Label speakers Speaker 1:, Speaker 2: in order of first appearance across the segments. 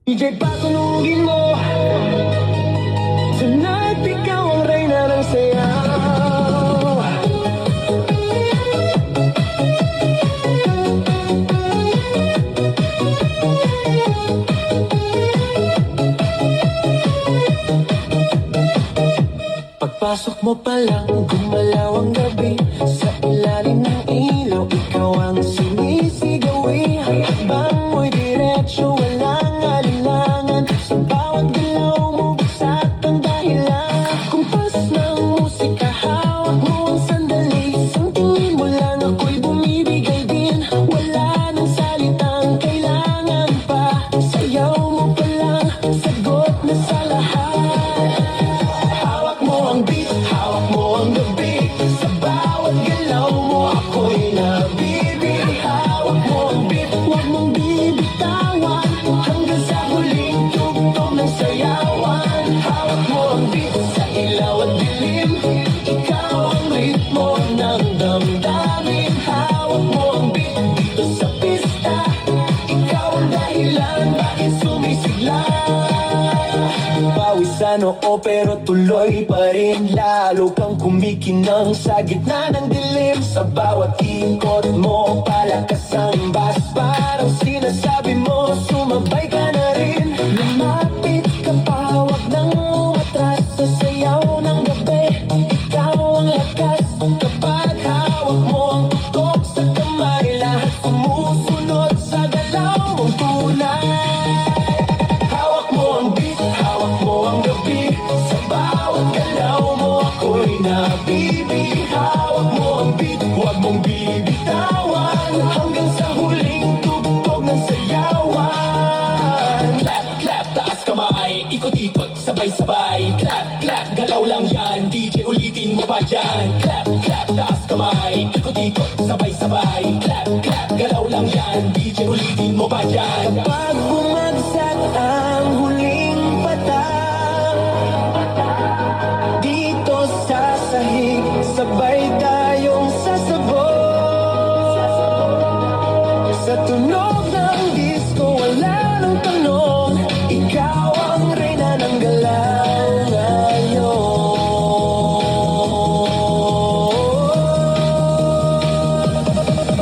Speaker 1: DJ patunugin mo, tonight ikaw ang reyna ng sayaw. Pagpasok mo pa lang, gumalaw ang gabi. Sa ilalim ng ilaw, ikaw ang sinisigawi. Habang mo'y diretsyo, walang alinlangan. Sa bawat galaw mo, bagsak ang dahilan. Kumpas ng musika, hawak mo ang sandali. Isang tingin mo lang, ako'y bumibigay din. Wala nang salitang kailangan pa. Sayaw mo pa lang, sagot na sa lahat. Hawak mo ang beat, hawak mo ang gabi. Sa bawat galaw mo, ako'y nabibig. Hawak mo ang beat, huwag mong bibitawan. Hanggang sa huling tugtog ng sayawan. Hawak mo ang beat, sa ilaw at dilim. Ikaw ang ritmo ng damdamin. Hawak mo ang beat, dito sa pista. Ikaw ang dahilan, bakit sumisigla. Pawisan oo pero tuloy pa rin. Lalo kang kumikinang sa gitna ng dilim. Sa bawat ikot mo, palakas ang bass. Parang sinasabi mo, sumabay ka na rin. Lumapit ka pa, wag nang umatras. Sa sayaw ng gabi, ikaw ang lakas. Kapag hawak mo ang tutok sa kamay, lahat sumusunod sa galaw mong tunay. Hawak mo ang beat, hawak mo ang gabi. Sa bawat galaw mo, ako'y nabibig. Hawak mo ang beat, huwag mong bibitawan. Hanggang sa huling tugtog ng sayawan. Clap, clap, taas kamay, ikot-ikot, sabay-sabay. Clap, clap, galaw lang yan, DJ ulitin mo pa dyan. Clap, clap, taas kamay, ikot-ikot, sabay-sabay. Clap, clap, galaw lang yan, DJ ulitin mo pa dyan. Kapag bumagsak ang huling patang, dito sa sahig, sabay tayong sasabog. Sa tunog ng disco, wala nang tanong. Ikaw ang reyna ng galaw ngayon.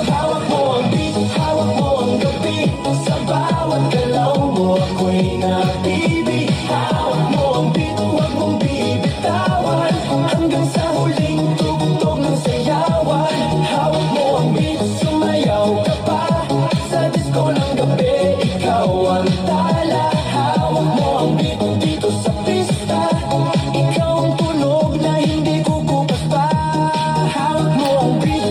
Speaker 1: Hawak mo ang beat, hawak mo ang gabi. Sa bawat galaw mo, ako'y nabibig. Hawak mo ang beat, huwag mong bibitawan. Hanggang sa huling tugtog ng sayawan. Hawak mo ang beat, sumayaw ka pa. Sa disco ng gabi, ikaw ang tala. Hawak mo ang beat, dito sa pista. Ikaw ang tunog na hindi kukupas pa. Hawak mo ang beat,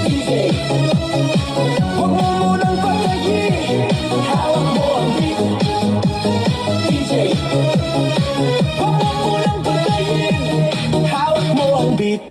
Speaker 1: DJ. Huwag mo munang patayin. Hawak mo ang beat, DJ. Huwag mo munang patayin. Hawak mo ang beat.